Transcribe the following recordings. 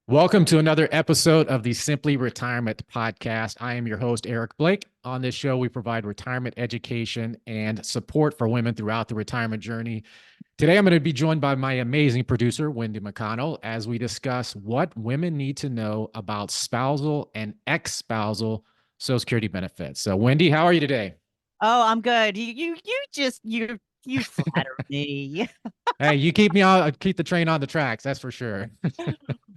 Welcome to another episode of the Simply Retirement Podcast. I am your host, Eric Blake. On this show, we provide retirement education and support for women throughout the retirement journey. Today, I'm going to be joined by my amazing producer, Wendy McConnell, as we discuss what women need to know about spousal and ex-spousal Social Security benefits. So, Wendy, how are you today? Oh, I'm good. You flatter me. Hey, you keep me on, keep the train on the tracks. That's for sure.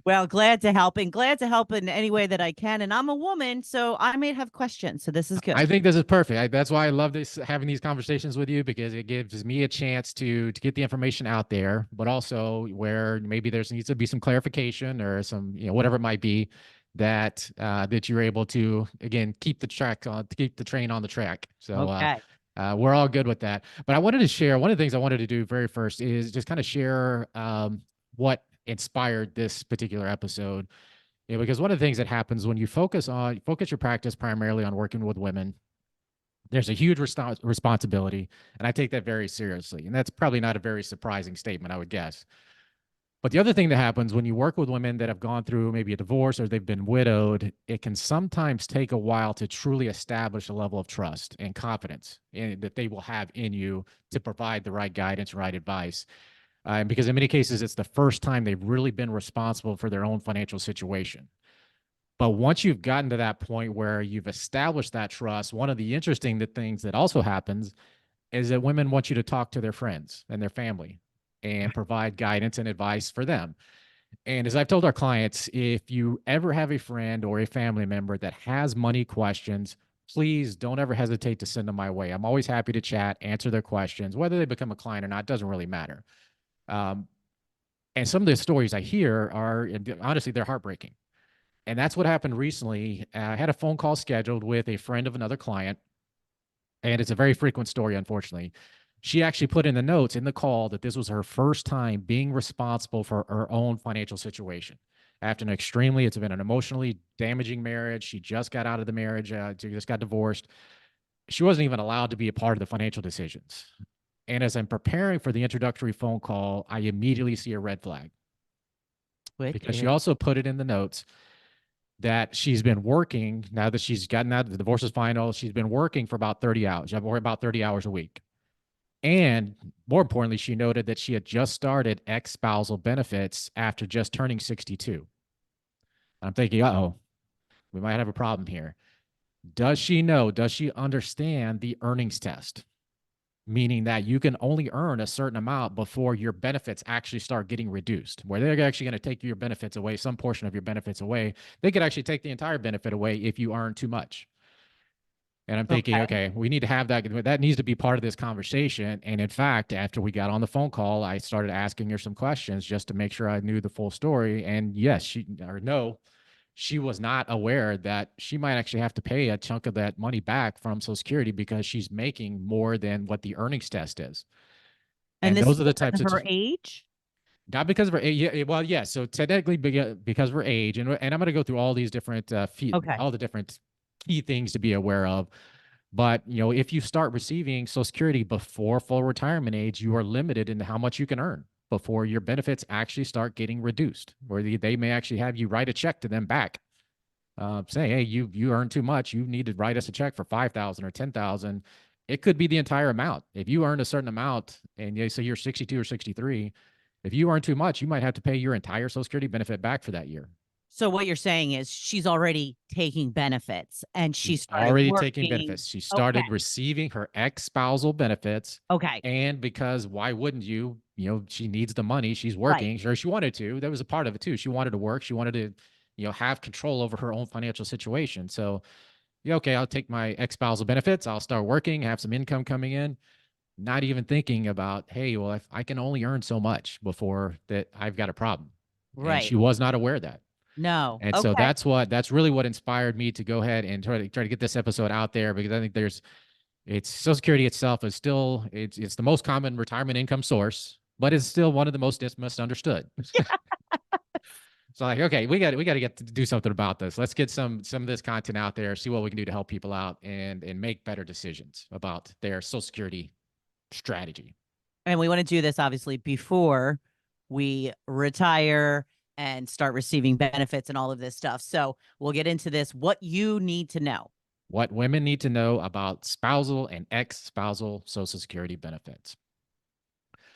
Well, glad to help in any way that I can. And I'm a woman, so I may have questions. So this is I good. think this is perfect. That's why I love this having these conversations with you because it gives me a chance to get the information out there, but also where maybe there's needs to be some clarification or some whatever it might be that you're able to again keep the train on the track. So Okay. we're all good with that. But I wanted to share one of the things I wanted to do very first is just kind of share what inspired this particular episode. Yeah, because one of the things that happens when you focus your practice primarily on working with women, there's a huge responsibility, and I take that very seriously. And that's probably not a very surprising statement, I would guess. But the other thing that happens when you work with women that have gone through maybe a divorce or they've been widowed, it can sometimes take a while to truly establish a level of trust and confidence that they will have in you to provide the right guidance, right advice. Because in many cases, it's the first time they've really been responsible for their own financial situation. But once you've gotten to that point where you've established that trust, one of the interesting things that also happens is that women want you to talk to their friends and their family and provide guidance and advice for them. And as I've told our clients, if you ever have a friend or a family member that has money questions, please don't ever hesitate to send them my way. I'm always happy to chat, answer their questions, whether they become a client or not, doesn't really matter. Um, and some of the stories I hear are honestly, they're heartbreaking. And that's what happened recently. I had a phone call scheduled with a friend of another client, and it's a very frequent story, unfortunately. She actually put in the notes in the call that this was her first time being responsible for her own financial situation. It's been an emotionally damaging marriage. She just got out of the marriage, she just got divorced. She wasn't even allowed to be a part of the financial decisions. And as I'm preparing for the introductory phone call, I immediately see a red flag because she Wicked. also put it in the notes that she's been working now that she's gotten out, the divorce is final. She's been working for about 30 hours, or about 30 hours a week. And more importantly, she noted that she had just started ex-spousal benefits after just turning 62. I'm thinking, uh-oh, we might have a problem here. Does she understand the earnings test? Meaning that you can only earn a certain amount before your benefits actually start getting reduced, where they're actually going to take your benefits away, some portion of your benefits away. They could actually take the entire benefit away if you earn too much. And I'm thinking, Okay. okay, we need to have that. That needs to be part of this conversation. And in fact, after we got on the phone call, I started asking her some questions just to make sure I knew the full story. And yes, she was not aware that she might actually have to pay a chunk of that money back from Social Security because she's making more than what the earnings test is. And And this those is are the because types of of her age? not because of her age. Yeah, well, yeah. So technically, because of her age, and I'm going to go through all these different Okay. all the different key things to be aware of. But if you start receiving Social Security before full retirement age, you are limited in how much you can earn before your benefits actually start getting reduced, where they may actually have you write a check to them back, saying, "Hey, you earn too much. You need to write us a check for 5,000 or 10,000." It could be the entire amount. If you earn a certain amount, and you say you're 62 or 63, if you earn too much, you might have to pay your entire Social Security benefit back for that year. So what you're saying is she's already taking benefits and she She's started already taking working. benefits. She Okay. started receiving her ex-spousal benefits. Okay. And because why wouldn't you? She needs the money. She's Right. working. Sure, she wanted to. That was a part of it too. She wanted to work. She wanted to, have control over her own financial situation. So, yeah, okay, I'll take my ex-spousal benefits. I'll start working, have some income coming in, not even thinking about, hey, well, if I can only earn so much before that, I've got a problem. And Right. she was not aware of that. No. And so Okay. that's really what inspired me to go ahead and try to get this episode out there because I think it's Social Security itself is still it's the most common retirement income source, but it's still one of the most misunderstood. So like, okay, we got to get to do something about this. Let's get some of this content out there, see what we can do to help people out and make better decisions about their Social Security strategy. And we want to do this obviously before we retire and start receiving benefits and all of this stuff. So we'll get into this, what you need to know. What women need to know about spousal and ex-spousal Social Security benefits.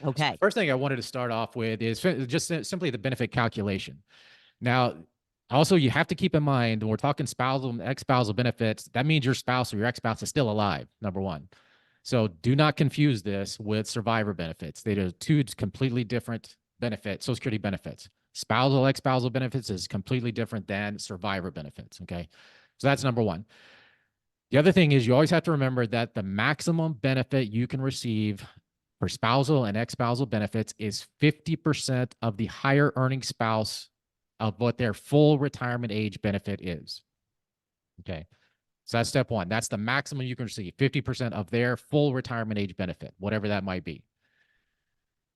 So the Okay. first thing I wanted to start off with is just simply the benefit calculation. Now, also, you have to keep in mind when we're talking spousal and ex-spousal benefits, that means your spouse or your ex-spouse is still alive, number one. So do not confuse this with survivor benefits. They are two completely different benefits, Social Security benefits. Spousal, ex-spousal benefits is completely different than survivor benefits. Okay. So that's number one. The other thing is you always have to remember that the maximum benefit you can receive for spousal and ex-spousal benefits is 50% of the higher earning spouse of what their full retirement age benefit is. Okay. So that's step one. That's the maximum you can receive, 50% of their full retirement age benefit, whatever that might be.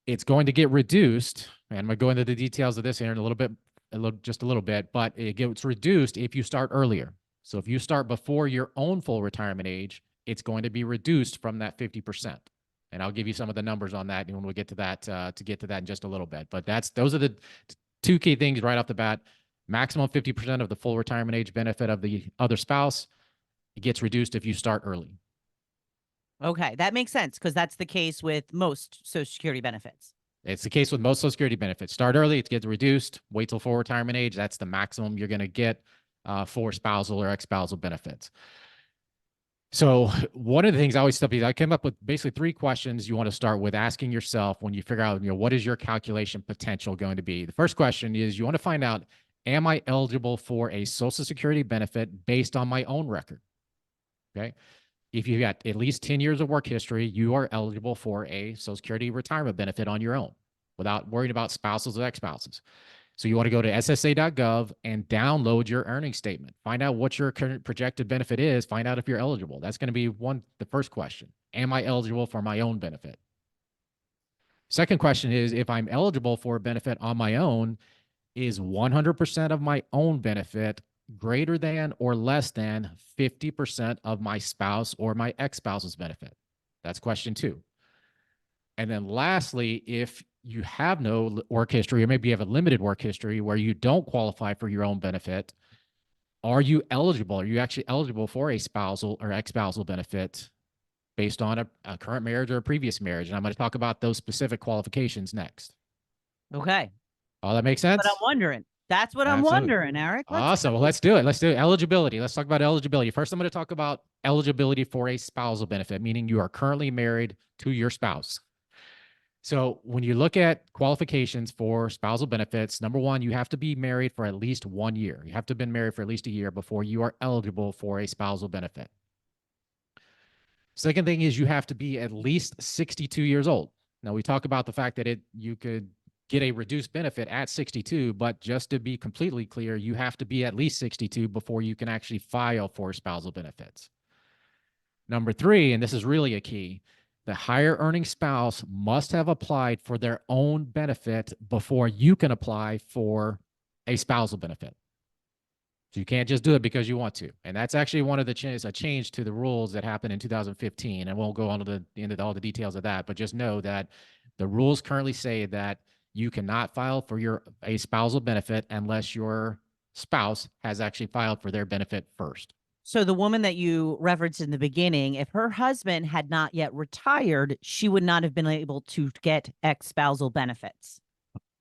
It's going to get reduced, and I'm going to go into the details of this here in a little bit, just a little bit, but it gets reduced if you start earlier. So if you start before your own full retirement age, it's going to be reduced from that 50%. And I'll give you some of the numbers on that when we get to that, in just a little bit. But those are the two key things right off the bat. Maximum 50% of the full retirement age benefit of the other spouse. It gets reduced if you start early. Okay. That makes sense because that's the case with most Social Security benefits. It's the case with most Social Security benefits. Start early, it gets reduced. Wait till full retirement age. That's the maximum you're going to get for spousal or ex-spousal benefits. So one of the things I always tell people, I came up with basically 3 questions you want to start with asking yourself when you figure out, what is your calculation potential going to be? The first question is you want to find out, am I eligible for a Social Security benefit based on my own record? Okay. If you've got at least 10 years of work history, you are eligible for a Social Security retirement benefit on your own without worrying about spouses or ex-spouses. So you want to go to ssa.gov and download your earnings statement. Find out what your current projected benefit is. Find out if you're eligible. That's going to be the first question. Am I eligible for my own benefit? Second question is, if I'm eligible for a benefit on my own, is 100% of my own benefit greater than or less than 50% of my spouse or my ex-spouse's benefit? That's question 2. And then lastly, if you have no work history, or maybe you have a limited work history where you don't qualify for your own benefit, are you eligible? Are you actually eligible for a spousal or ex-spousal benefit based on a current marriage or a previous marriage? And I'm going to talk about those specific qualifications next. Okay. All that makes But I'm sense? wondering. That's what I'm Absolutely. wondering, Eric. Let's Awesome. Well, let's do it. Let's do it. Eligibility. Let's talk about eligibility. First, I'm going to talk about eligibility for a spousal benefit, meaning you are currently married to your spouse. So when you look at qualifications for spousal benefits, number one, you have to be married for at least 1 year. You have to have been married for at least a year before you are eligible for a spousal benefit. Second thing is you have to be at least 62 years old. Now we talk about the fact that you could get a reduced benefit at 62, but just to be completely clear, you have to be at least 62 before you can actually file for spousal benefits. Number 3, and this is really a key, the higher earning spouse must have applied for their own benefit before you can apply for a spousal benefit. So you can't just do it because you want to. And that's actually one of the a change to the rules that happened in 2015. And we'll go on to into all the details of that, but just know that the rules currently say that you cannot file for a spousal benefit unless your spouse has actually filed for their benefit first. So the woman that you referenced in the beginning, if her husband had not yet retired, she would not have been able to get ex-spousal benefits.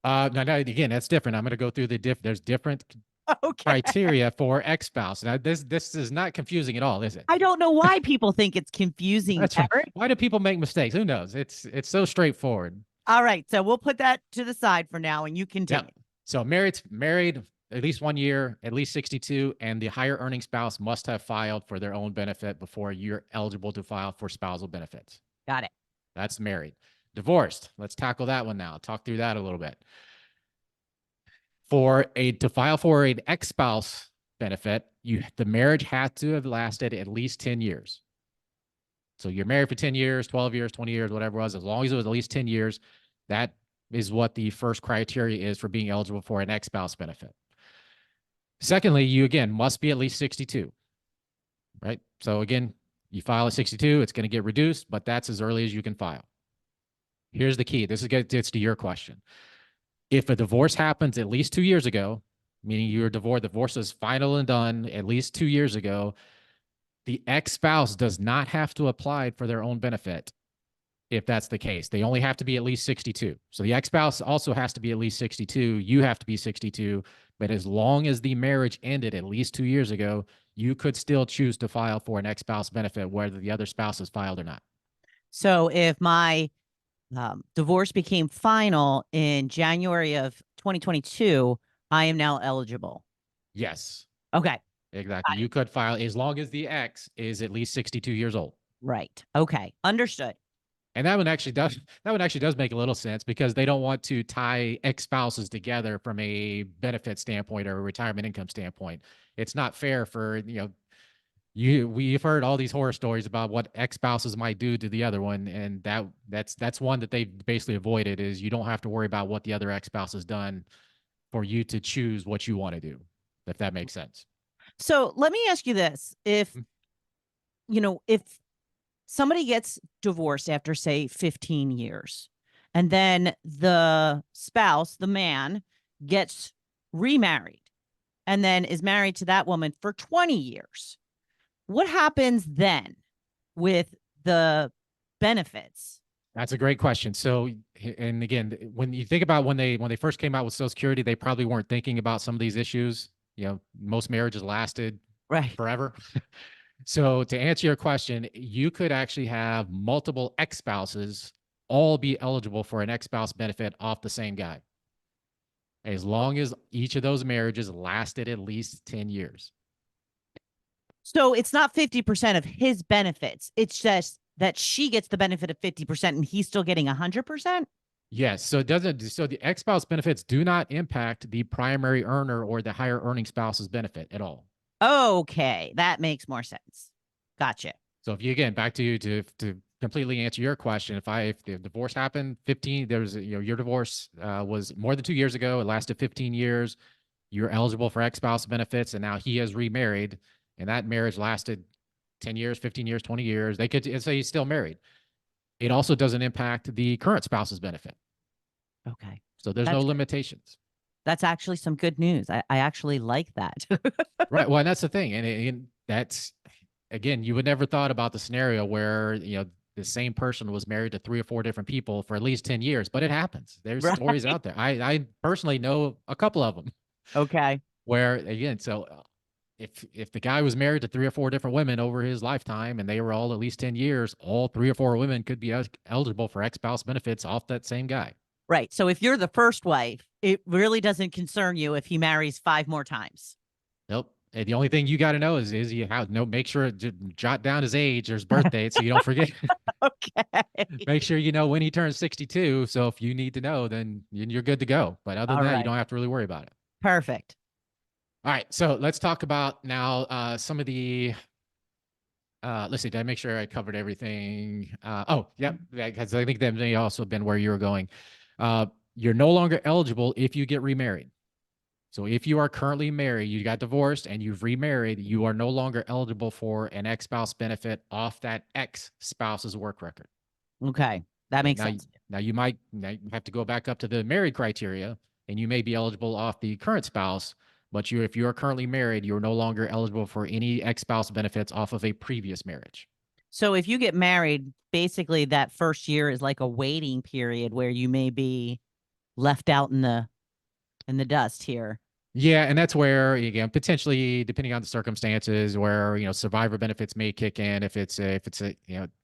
No, again, that's different. I'm going to go through there's different Okay. criteria for ex-spouse. Now, this is not confusing at all, is it? I don't know why people think it's confusing, That's right. Eric. Why do people make mistakes? Who knows? It's so straightforward. All right. So we'll put that to the side for now and you Yeah. continue. So married at least 1 year, at least 62, and the higher earning spouse must have filed for their own benefit before you're eligible to file for spousal benefits. Got it. That's married. Divorced. Let's tackle that one now. Talk through that a little bit. To file for an ex-spouse benefit, the marriage had to have lasted at least 10 years. So you're married for 10 years, 12 years, 20 years, whatever it was, as long as it was at least 10 years, that is what the first criteria is for being eligible for an ex-spouse benefit. Secondly, you again must be at least 62, right? So again, you file at 62, it's going to get reduced, but that's as early as you can file. Here's the key. This gets to your question. If a divorce happens at least 2 years ago, meaning your divorce is final and done at least 2 years ago, the ex-spouse does not have to apply for their own benefit. If that's the case, they only have to be at least 62. So the ex-spouse also has to be at least 62. You have to be 62. But as long as the marriage ended at least 2 years ago, you could still choose to file for an ex-spouse benefit, whether the other spouse has filed or not. So if my divorce became final in January of 2022, I am now eligible. Yes, Okay. exactly. Got it. You could file as long as the ex is at least 62 years old. Right. Okay. Understood. And that one actually does make a little sense because they don't want to tie ex-spouses together from a benefit standpoint or a retirement income standpoint. It's not fair for, we've heard all these horror stories about what ex-spouses might do to the other one, and that's one that they've basically avoided, is you don't have to worry about what the other ex-spouse has done for you to choose what you want to do, if that makes sense. So let me ask you this. If somebody gets divorced after, say, 15 years, and then the spouse, the man, gets remarried and then is married to that woman for 20 years, what happens then with the benefits? That's a great question. So, and again, when you think about when they first came out with Social Security, they probably weren't thinking about some of these issues. Most marriages lasted Right. forever. So, to answer your question, you could actually have multiple ex-spouses all be eligible for an ex-spouse benefit off the same guy, as long as each of those marriages lasted at least 10 years. So it's not 50% of his benefits. It's just that she gets the benefit of 50% and he's still getting 100%. Yes. So it doesn't. So the ex-spouse benefits do not impact the primary earner or the higher earning spouse's benefit at all. Okay. That makes more sense. Gotcha. So if you, again, back to you to completely answer your question, if the divorce happened 15, there's your divorce was more than 2 years ago, it lasted 15 years, you're eligible for ex-spouse benefits, and now he has remarried, and that marriage lasted 10 years, 15 years, 20 years. They could say he's still married. It also doesn't impact the current spouse's benefit. Okay. So there's no That's good. limitations. That's actually some good news. I actually like that. Right. Well, and that's the thing. And that's, again, you would never thought about the scenario where, the same person was married to 3 or 4 different people for at least 10 years, but it happens. There's stories Right. out there. I personally know a couple of them Okay. where, again, so if the guy was married to 3 or 4 different women over his lifetime and they were all at least 10 years, all 3 or 4 women could be eligible for ex-spouse benefits off that same guy. Right. So if you're the first wife, it really doesn't concern you if he marries 5 more times. Nope. And the only thing you got to know is you have no, make sure to jot down his age or his birth date so you don't forget. Okay. Make sure you know when he turns 62. So if you need to know, then you're good to go. But other than All that, you right. don't have to really worry about it. Perfect. All right. So let's talk about now some of the, let's see, did I make sure I covered everything? Yep. Because I think that may also have been where you were going. Uh, you're no longer eligible if you get remarried. So if you are currently married, you got divorced and you've remarried, you are no longer eligible for an ex-spouse benefit off that ex-spouse's work record. Okay. That Okay, makes sense. now you might have to go back up to the married criteria, and you may be eligible off the current spouse, but if you are currently married, you're no longer eligible for any ex-spouse benefits off of a previous marriage. So if you get married, basically that first year is like a waiting period where you may be left out in the dust here. Yeah, and that's where, again, potentially depending on the circumstances, where survivor benefits may kick in if it's a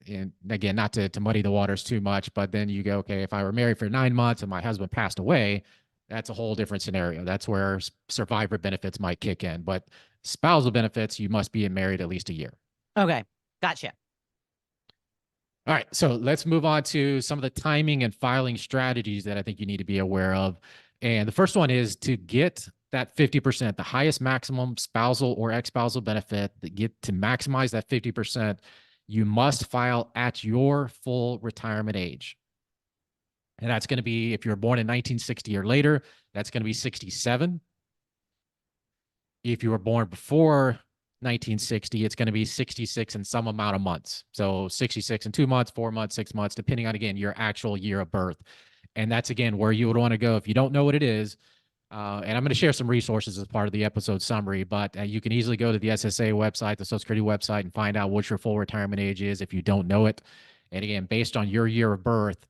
and again, not to muddy the waters too much, but then you go, okay, if I were married for 9 months and my husband passed away, that's a whole different scenario. That's where survivor benefits might kick in, but spousal benefits, you must be married at least a year. Okay. Gotcha. All right, so let's move on to some of the timing and filing strategies that I think you need to be aware of. And the first one is to get that 50%, the highest maximum spousal or ex-spousal benefit, that get to maximize that 50%, you must file at your full retirement age. And that's going to be, if you were born in 1960 or later, that's going to be 67. If you were born before 1960, it's going to be 66 in some amount of months. So 66 in 2 months, 4 months, 6 months, depending on, again, your actual year of birth. And that's, again, where you would want to go if you don't know what it is. And I'm going to share some resources as part of the episode summary, but you can easily go to the SSA website, the Social Security website, and find out what your full retirement age is if you don't know it. And again, based on your year of birth,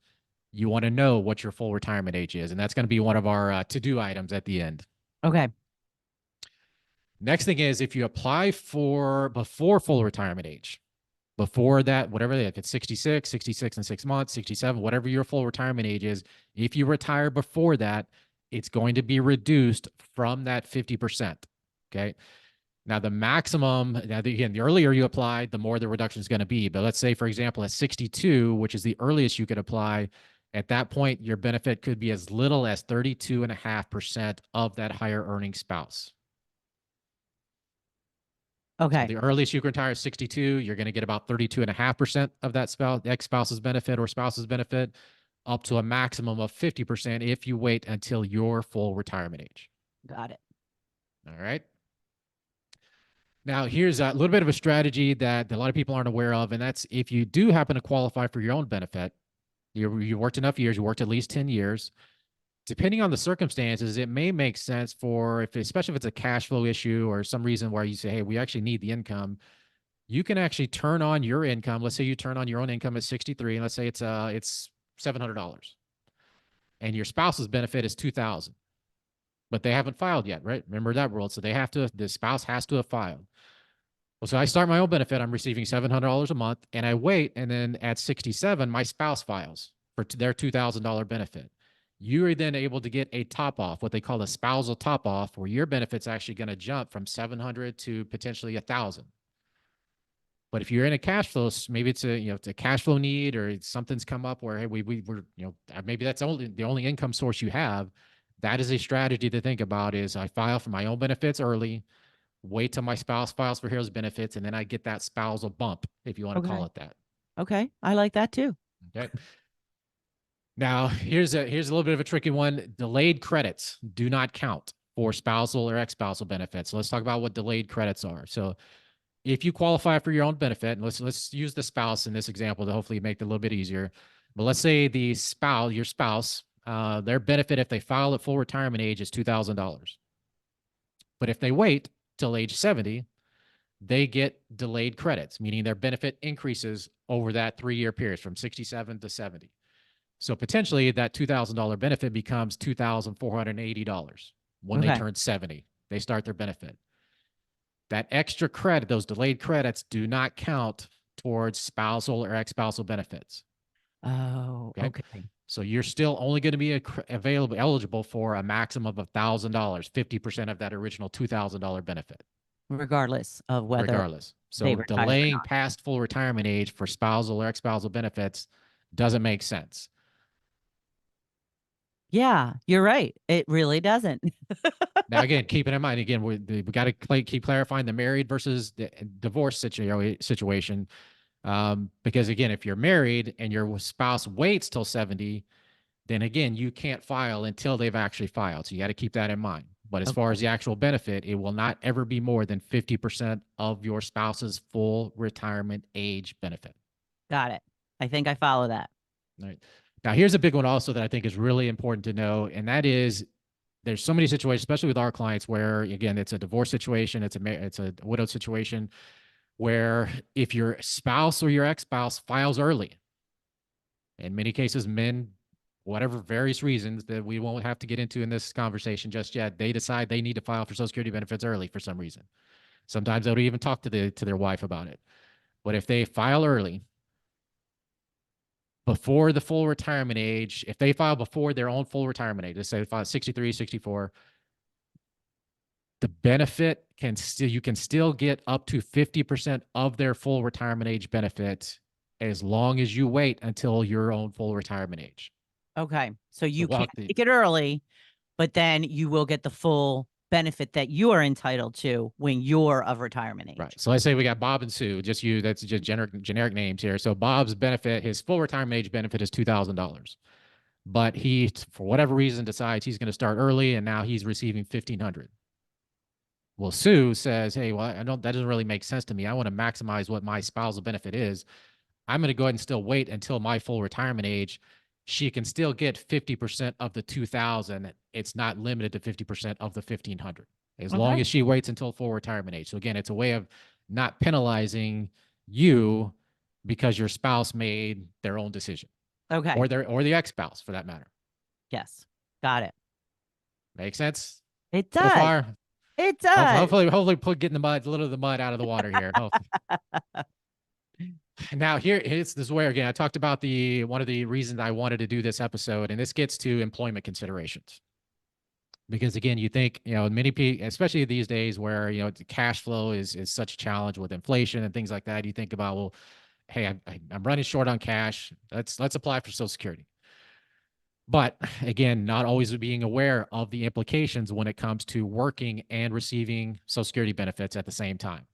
you want to know what your full retirement age is. And that's going to be one of our to-do items at the end. Okay. Next thing is, if you apply for before full retirement age, before that, whatever, if it's 66, 66 and 6 months, 67, whatever your full retirement age is, if you retire before that, it's going to be reduced from that 50%. Okay. Now, the maximum, now again, the earlier you apply, the more the reduction is going to be. But let's say, for example, at 62, which is the earliest you could apply, at that point, your benefit could be as little as 32.5% of that higher earning spouse. So Okay. the earliest you can retire is 62. You're going to get about 32.5% of that spouse, ex-spouse's benefit or spouse's benefit, up to a maximum of 50% if you wait until your full retirement age. Got it. All right. Now, here's a little bit of a strategy that a lot of people aren't aware of, and that's if you do happen to qualify for your own benefit, you worked enough years, you worked at least 10 years, depending on the circumstances, it may make sense for, if especially if it's a cash flow issue or some reason where you say, hey, we actually need the income, you can actually turn on your income. Let's say you turn on your own income at 63, and let's say it's $700, and your spouse's benefit is 2,000, but they haven't filed yet, right? Remember that rule. So the spouse has to have filed. Well, so I start my own benefit. I'm receiving $700 a month, and I wait, and then at 67, my spouse files for their $2,000 benefit. You are then able to get a top off, what they call a spousal top off, where your benefit's actually going to jump from 700 to potentially 1,000. But if you're in a cash flow, maybe it's a cash flow need, or something's come up where, hey, we're maybe that's the only income source you have. That is a strategy to think about. Is I file for my own benefits early, wait till my spouse files for his benefits, and then I get that spousal bump, if you want to call Okay. it that. Okay. I like that too. Okay. Now, here's a little bit of a tricky one. Delayed credits do not count for spousal or ex-spousal benefits. So let's talk about what delayed credits are. So if you qualify for your own benefit, and let's use the spouse in this example to hopefully make it a little bit easier. But let's say your spouse, their benefit if they file at full retirement age is $2,000. But if they wait till age 70, they get delayed credits, meaning their benefit increases over that 3-year period from 67 to 70. So potentially that $2,000 benefit becomes $2,480 when they Okay. turn 70. They start their benefit. That extra credit, those delayed credits, do not count towards spousal or ex-spousal benefits. Oh, Okay. okay. So you're still only going to be eligible for a maximum of $1,000, 50% of that original $2,000 benefit, Regardless of whether regardless. they So retire or delaying not. past full retirement age for spousal or ex-spousal benefits doesn't make sense. Yeah, you're right. It really doesn't. Now, again, keeping in mind, again, we got to keep clarifying the married versus the divorce situation. Because again, if you're married and your spouse waits till 70, then again, you can't file until they've actually filed. So you got to keep that in mind. But as far Okay. as the actual benefit, it will not ever be more than 50% of your spouse's full retirement age benefit. Got it. I think I follow that. All right. Now, here's a big one also that I think is really important to know, and that is there's so many situations, especially with our clients, where again, it's a divorce situation, it's a widowed situation, where if your spouse or your ex-spouse files early, in many cases, men, whatever various reasons that we won't have to get into in this conversation just yet, they decide they need to file for Social Security benefits early for some reason. Sometimes they don't even talk to their wife about it. But if they file early, before the full retirement age, if they file before their own full retirement age, let's say they file 63, 64, the benefit you can still get up to 50% of their full retirement age benefit as long as you wait until your own full retirement age. Okay. So So you can't walk the take it early, but then you will get the full benefit that you are entitled to when you're of retirement right. age. So let's say we got Bob and Sue. That's just generic names here. So Bob's benefit, his full retirement age benefit is $2,000, but he, for whatever reason, decides he's going to start early, and now he's receiving 1,500. Well, Sue says, "Hey, well, that doesn't really make sense to me. I want to maximize what my spousal benefit is. I'm going to go ahead and still wait until my full retirement age. she can still get 50% of the 2000. It's not limited to 50% of the 1500 as long Okay. as she waits until full retirement age. So again, it's a way of not penalizing you because your spouse made their own decision, Okay. or the ex-spouse for that matter. Yes. Got it. Make sense It so does. far? It does. Hopefully put getting the mud, a little of the mud out of the water here. Now this is where again I talked about the one of the reasons I wanted to do this episode, and this gets to employment considerations. Because again, you think, many people, especially these days where, the cash flow is such a challenge with inflation and things like that, you think about, well, hey, I'm running short on cash. Let's apply for Social Security. But again, not always being aware of the implications when it comes to working and receiving Social Security benefits at the same time.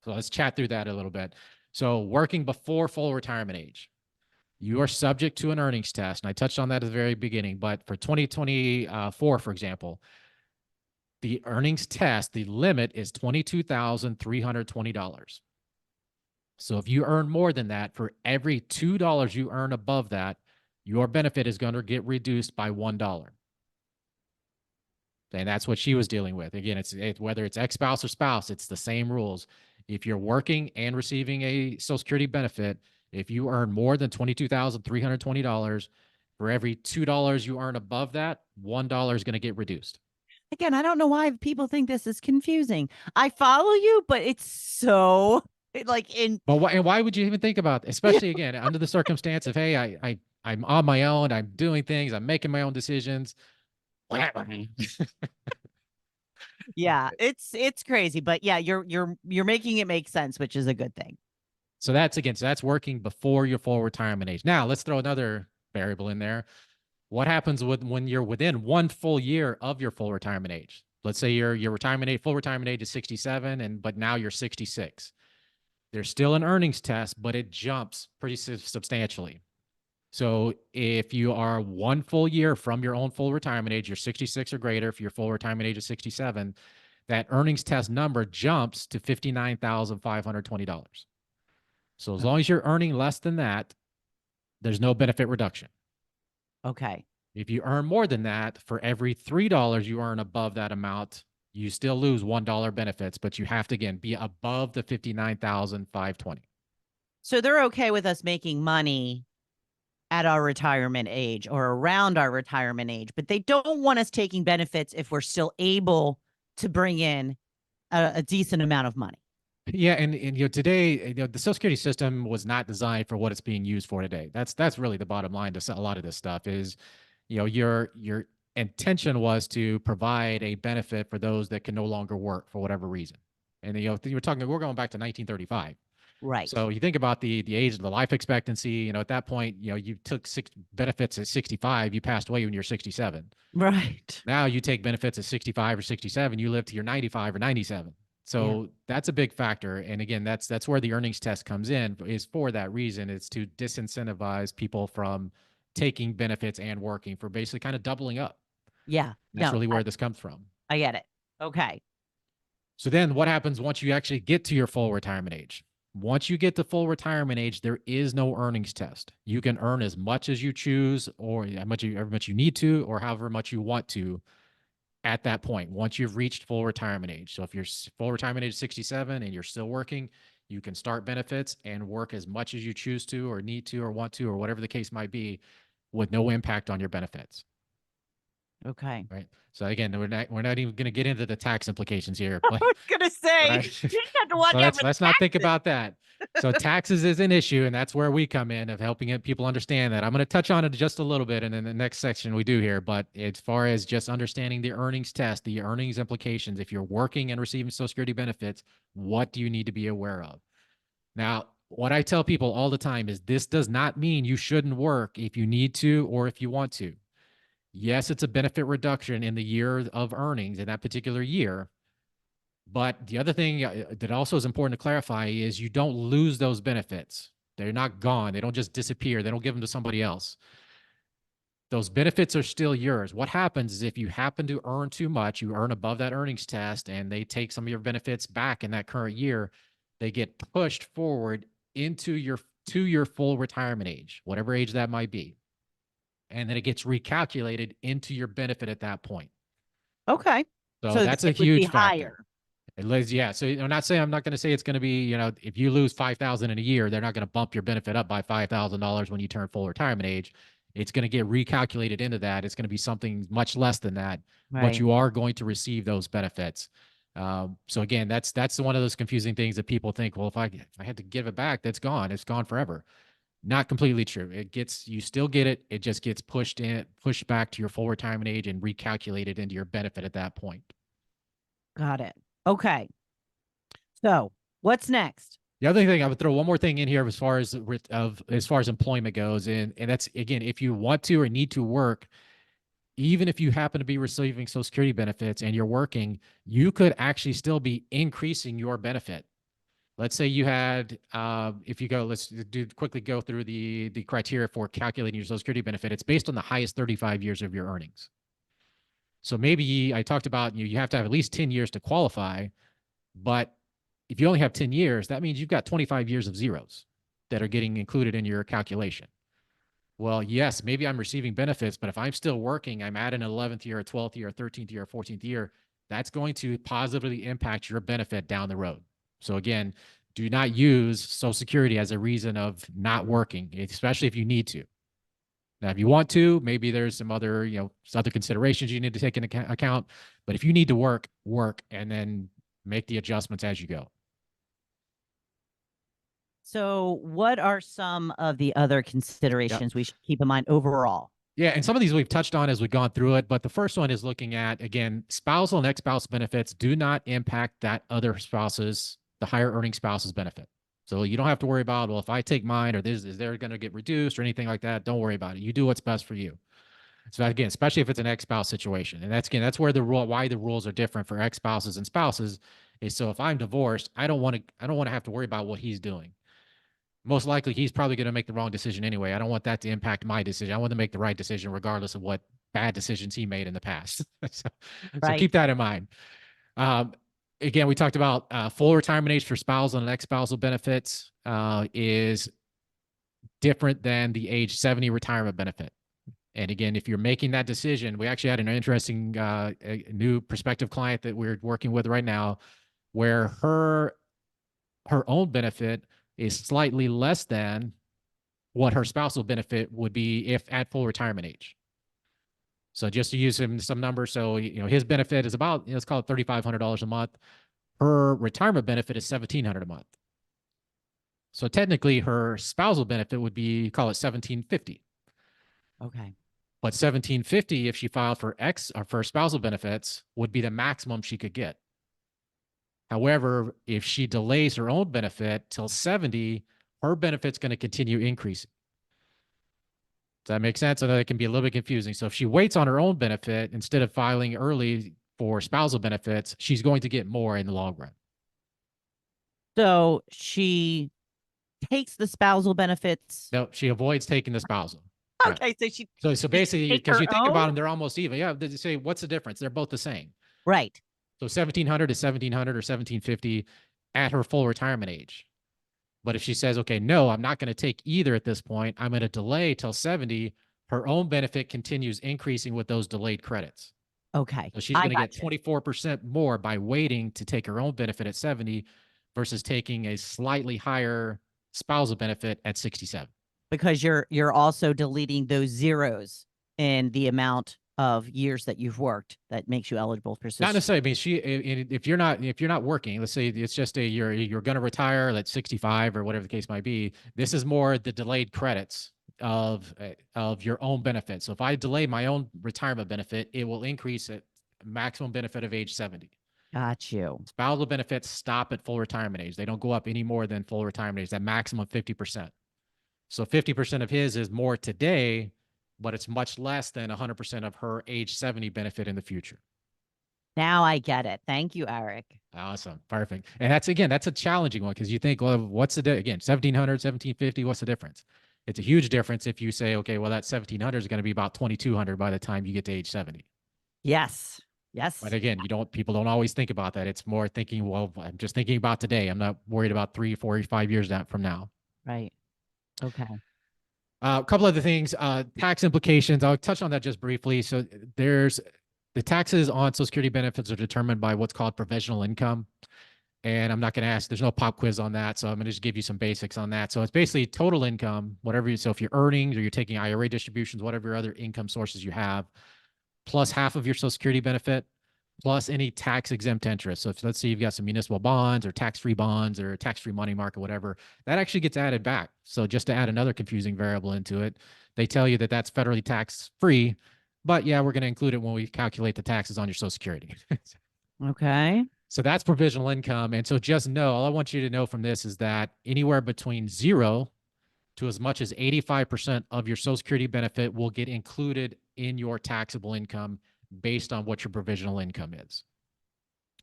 So let's chat through that a little bit. So working before full retirement age, you are subject to an earnings test. And I touched on that at the very beginning, but for 2024, for example, the earnings test, the limit is $22,320. So if you earn more than that, for every $2 you earn above that, your benefit is going to get reduced by $1. And that's what she was dealing with. Again, whether it's ex-spouse or spouse, it's the same rules. If you're working and receiving a Social Security benefit, if you earn more than $22,320, for every $2 you earn above that, $1 is going to get reduced. Again, I don't know why people think this is confusing. I follow you, but it's so like in But why would you even think about it? Especially again, under the circumstance of, hey, I'm on my own, I'm doing things, I'm making my own decisions. yeah, it's crazy, but yeah, you're making it make sense, which is a good thing. So that's working before your full retirement age. Now let's throw another variable in there. What happens when you're within one full year of your full retirement age? Let's say your retirement age, full retirement age is 67, but now you're 66. There's still an earnings test, but it jumps pretty substantially. So if you are one full year from your own full retirement age, you're 66 or greater, if your full retirement age is 67, that earnings test number jumps to $59,520. So as long as you're earning less than that, there's no benefit reduction. Okay. If you earn more than that, for every $3 you earn above that amount, you still lose $1 benefits, but you have to again be above the 59,520. So they're okay with us making money at our retirement age or around our retirement age, but they don't want us taking benefits if we're still able to bring in a decent amount of money. Yeah, and today, the Social Security system was not designed for what it's being used for today. That's really the bottom line to a lot of this stuff is, your intention was to provide a benefit for those that can no longer work for whatever reason. And we're going back to 1935. Right. So you think about the age of the life expectancy, at that point, you took six benefits at 65, you passed away when you're 67. Right. Now you take benefits at 65 or 67, you live to your 95 or 97. Yeah. So that's a big factor. And again, that's where the earnings test comes in, is for that reason. It's to disincentivize people from taking benefits and working, for basically kind of doubling up. Yeah. That's No, really where this comes from. I get it. Okay. So then what happens once you actually get to your full retirement age? Once you get to full retirement age, there is no earnings test. You can earn as much as you choose, or however much you need to, or however much you want to at that point, once you've reached full retirement age. So if you're full retirement age 67 and you're still working, you can start benefits and work as much as you choose to, or need to, or want to, or whatever the case might be, with no impact on your benefits. Okay. Right. So again, we're not even going to get into the tax implications here, I but was gonna say right. you have to watch So out for let's not think taxes. about that. So taxes is an issue, and that's where we come in of helping people understand that. I'm going to touch on it just a little bit, and in the next section we do here. But as far as just understanding the earnings test, the earnings implications, if you're working and receiving Social Security benefits, what do you need to be aware of? Now, what I tell people all the time is this does not mean you shouldn't work if you need to or if you want to. Yes, it's a benefit reduction in the year of earnings in that particular year. But the other thing that also is important to clarify is you don't lose those benefits. They're not gone. They don't just disappear. They don't give them to somebody else. Those benefits are still yours. What happens is if you happen to earn too much, you earn above that earnings test, and they take some of your benefits back in that current year, they get pushed forward into your full retirement age, whatever age that might be. and then it gets recalculated into your benefit at that point. Okay. So So that's a it would be huge factor. higher. Yeah. So I'm not going to say it's going to be, if you lose 5,000 in a year, they're not going to bump your benefit up by $5,000 when you turn full retirement age. It's going to get recalculated into that. It's going to be something much less than that, but Right. you are going to receive those benefits. So again, that's one of those confusing things that people think, well, if I had to give it back, that's gone. It's gone forever. Not completely true. You still get it. It just gets pushed back to your full retirement age and recalculated into your benefit at that point. Got it. Okay. So what's next? The other thing I would throw one more thing in here as far as employment goes, and that's again, if you want to or need to work, even if you happen to be receiving Social Security benefits and you're working, you could actually still be increasing your benefit. Let's say you had, if you go, let's quickly go through the criteria for calculating your Social Security benefit. It's based on the highest 35 years of your earnings. So maybe I talked about you have to have at least 10 years to qualify, but if you only have 10 years, that means you've got 25 years of zeros that are getting included in your calculation. Well, yes, maybe I'm receiving benefits, but if I'm still working, I'm at an 11th year, a 12th year, a 13th year, a 14th year, that's going to positively impact your benefit down the road. So again, do not use Social Security as a reason of not working, especially if you need to. Now, if you want to, maybe there's some other considerations you need to take into account. But if you need to work, and then make the adjustments as you go. So what are some of the other Yep. considerations we should keep in mind overall? Yeah, and some of these we've touched on as we've gone through it, but the first one is looking at, again, spousal and ex-spouse benefits do not impact the higher earning spouse's benefit. So you don't have to worry about, well, if I take mine or this, is there going to get reduced or anything like that? Don't worry about it. You do what's best for you. So again, especially if it's an ex-spouse situation. And that's where why the rules are different for ex-spouses and spouses is, so if I'm divorced, I don't want to have to worry about what he's doing. Most likely he's probably going to make the wrong decision anyway. I don't want that to impact my decision. I want to make the right decision regardless of what bad decisions he made in the past. So Right. keep that in mind. Um, Again, we talked about full retirement age for spousal and ex-spousal benefits is different than the age 70 retirement benefit. And again, if you're making that decision, we actually had an interesting a new prospective client that we're working with right now, where her own benefit is slightly less than what her spousal benefit would be if at full retirement age. So just to use him some numbers, so his benefit is about, let's call it $3,500 a month. Her retirement benefit is $1,700 a month. So technically, her spousal benefit would be, call it $1,750. Okay. But $1,750, if she filed for for spousal benefits, would be the maximum she could get. However, if she delays her own benefit till 70, her benefit's going to continue increasing. Does that make sense? I know it can be a little bit confusing. So if she waits on her own benefit instead of filing early for spousal benefits, she's going to get more in the long run. So she takes the spousal benefits. No, she avoids taking the spousal. Yeah. Okay. So she So does she basically, take because her you think own? about them, they're almost even. Yeah. They say, what's the difference? They're both the same. Right. So 1,700 is 1,700 or 1,750 at her full retirement age. But if she says, okay, no, I'm not going to take either at this point, I'm going to delay till 70, her own benefit continues increasing with those delayed credits. Okay. So she's I going to get got you. 24% more by waiting to take her own benefit at 70 versus taking a slightly higher spousal benefit at 67. Because you're also deleting those zeros in the amount of years that you've worked that makes you eligible for Not Social. necessarily. I mean, if you're not working, let's say it's just you're going to retire at 65 or whatever the case might be. This is more the delayed credits of your own benefit. So if I delay my own retirement benefit, it will increase at maximum benefit of age 70. Got you. Spousal benefits stop at full retirement age. They don't go up any more than full retirement age. That maximum 50%. So 50% of his is more today, but it's much less than 100% of her age 70 benefit in the future. Now I get it. Thank you, Eric. Awesome. Perfect. And that's a challenging one because you think, well, what's again, 1,700, 1,750, what's the difference? It's a huge difference if you say, okay, well, that 1,700 is going to be about 2,200 by the time you get to age 70. Yes. But Yes. again, people don't always think about that. It's more thinking, well, I'm just thinking about today. I'm not worried about 3, 4, 5 years from now. Right. Okay. A couple other things, tax implications. I'll touch on that just briefly. So there's the taxes on Social Security benefits are determined by what's called provisional income. And I'm not going to ask, there's no pop quiz on that. So I'm going to just give you some basics on that. So it's basically total income, whatever you, so if you're earnings or you're taking IRA distributions, whatever other income sources you have, plus half of your Social Security benefit, plus any tax exempt interest. So if, let's say you've got some municipal bonds or tax-free bonds or tax-free money market, whatever, that actually gets added back. So just to add another confusing variable into it, they tell you that that's federally tax free, but yeah, we're going to include it when we calculate the taxes on your Social Security. Okay. So that's provisional income. And so just know, all I want you to know from this is that anywhere between 0 to as much as 85% of your Social Security benefit will get included in your taxable income based on what your provisional income is.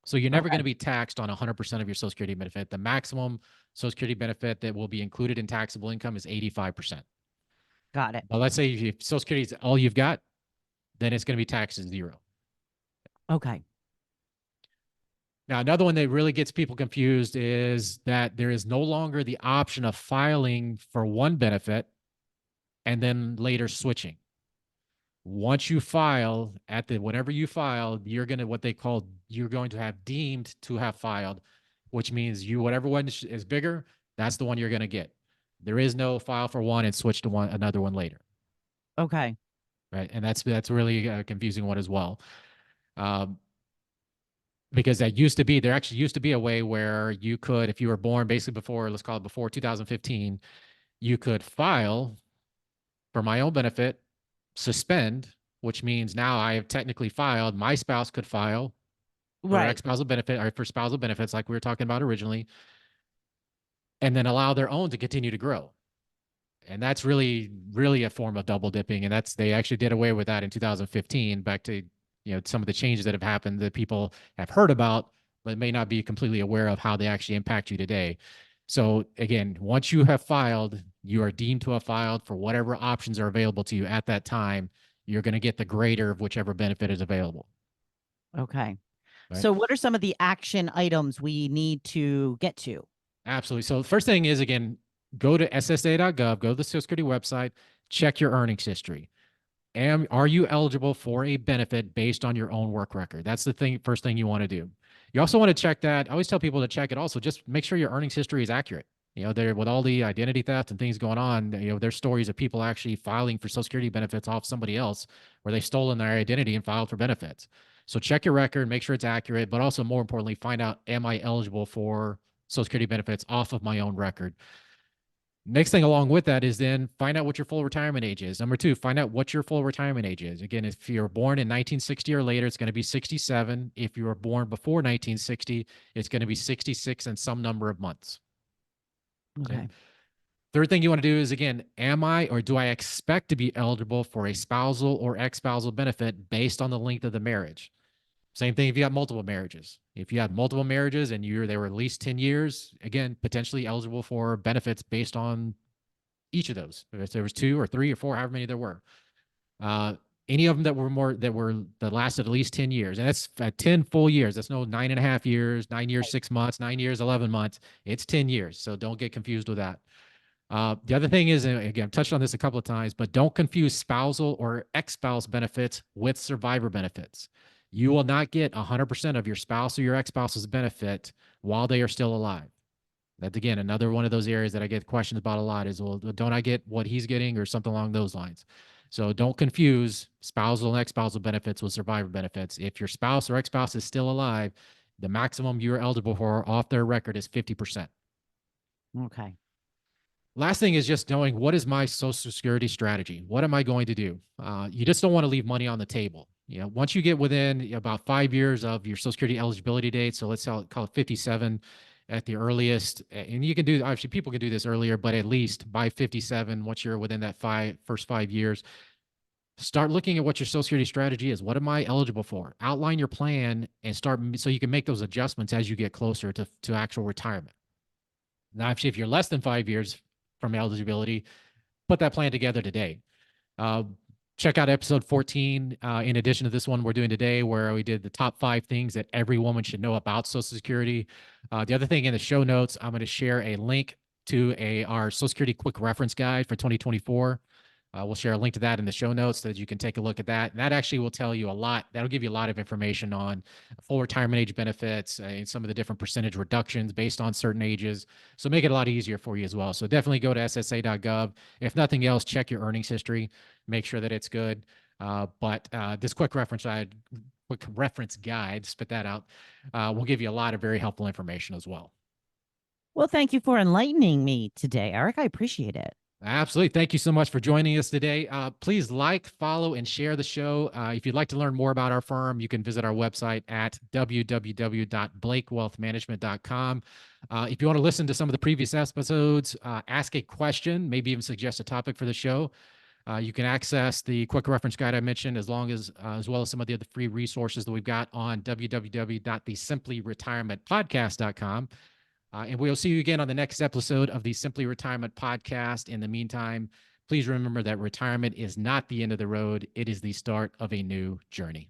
So you're never going Okay. to be taxed on 100% of your Social Security benefit. The maximum Social Security benefit that will be included in taxable income is 85%. Got it. But let's say if Social Security is all you've got, then it's going to be taxed at 0. Okay. Now, another one that really gets people confused is that there is no longer the option of filing for one benefit and then later switching. Once you file at the whenever you file, you're going to what they call you're going to have deemed to have filed, which means you whatever one is bigger, that's the one you're going to get. There is no file for one and switch to one another one later, Okay. right? And that's really a confusing one as well. Um, because that used to be there actually used to be a way where you could if you were born basically before let's call it before 2015 you could file for my own benefit suspend, which means now I have technically filed, my spouse could file for Right. ex-spousal benefit or for spousal benefits like we were talking about originally, and then allow their own to continue to grow. And that's really a form of double dipping, and that's they actually did away with that in 2015 back to some of the changes that have happened that people have heard about but may not be completely aware of how they actually impact you today. So again, once you have filed, you are deemed to have filed for whatever options are available to you at that time. You're going to get the greater of whichever benefit is available, Okay. right? So what are some of the action items we need to get to? Absolutely. So the first thing is again, go to ssa.gov, go to the Social Security website, check your earnings history. Are you eligible for a benefit based on your own work record? That's the thing, first thing you want to do. You also want to check that. I always tell people to check it also. Just make sure your earnings history is accurate. There with all the identity theft and things going on, there's stories of people actually filing for Social Security benefits off somebody else where they've stolen their identity and filed for benefits. So check your record, make sure it's accurate, but also more importantly, find out, am I eligible for Social Security benefits off of my own record? Next thing along with that is then find out what your full retirement age is. Number two, find out what your full retirement age is. Again, if you're born in 1960 or later, it's going to be 67. If you were born before 1960, it's going to be 66 and some number of months. Okay. Okay. Third thing you want to do is again, am I or do I expect to be eligible for a spousal or ex-spousal benefit based on the length of the marriage? Same thing if you got multiple marriages. If you have multiple marriages and they were at least 10 years, again, potentially eligible for benefits based on each of those. If there was 2 or 3 or 4, however many there were. Uh, any of them that lasted at least 10 years. And that's 10 full years. That's no 9.5 years, 9 years, 6 months, 9 years, 11 months. It's 10 years. So don't get confused with that. The other thing is, and again, I've touched on this a couple of times, but don't confuse spousal or ex-spouse benefits with survivor benefits. You will not get 100% of your spouse or your ex-spouse's benefit while they are still alive. That's again another one of those areas that I get questions about a lot is, well, don't I get what he's getting or something along those lines? So don't confuse spousal and ex-spousal benefits with survivor benefits. If your spouse or ex-spouse is still alive, the maximum you're eligible for off their record is 50%. Okay. Last thing is just knowing what is my Social Security strategy? What am I going to do? You just don't want to leave money on the table. Once you get within about 5 years of your Social Security eligibility date, so let's call it 57 at the earliest, and you can do obviously people can do this earlier, but at least by 57, once you're within that first 5 years, start looking at what your Social Security strategy is. What am I eligible for? Outline your plan and start so you can make those adjustments as you get closer to actual retirement. Now, actually, if you're less than 5 years from eligibility, put that plan together today. Uh, check out episode 14. In addition to this one we're doing today, where we did the top 5 things that every woman should know about Social Security. The other thing in the show notes, I'm going to share a link to our Social Security quick reference guide for 2024. We'll share a link to that in the show notes so that you can take a look at that. And that actually will tell you a lot. That'll give you a lot of information on full retirement age benefits and some of the different percentage reductions based on certain ages. So make it a lot easier for you as well. So definitely go to ssa.gov. If nothing else, check your earnings history, make sure that it's good. But this quick reference guide, spit that out, will give you a lot of very helpful information as well. Well, thank you for enlightening me today, Eric. I appreciate it. Absolutely. Thank you so much for joining us today. Please like, follow, and share the show. If you'd like to learn more about our firm, you can visit our website at www.blakewealthmanagement.com. If you want to listen to some of the previous episodes, ask a question, maybe even suggest a topic for the show, you can access the quick reference guide I mentioned, as well as some of the other free resources that we've got on www.thesiemplyretirementpodcast.com. And we'll see you again on the next episode of the Simply Retirement Podcast. In the meantime, please remember that retirement is not the end of the road. It is the start of a new journey.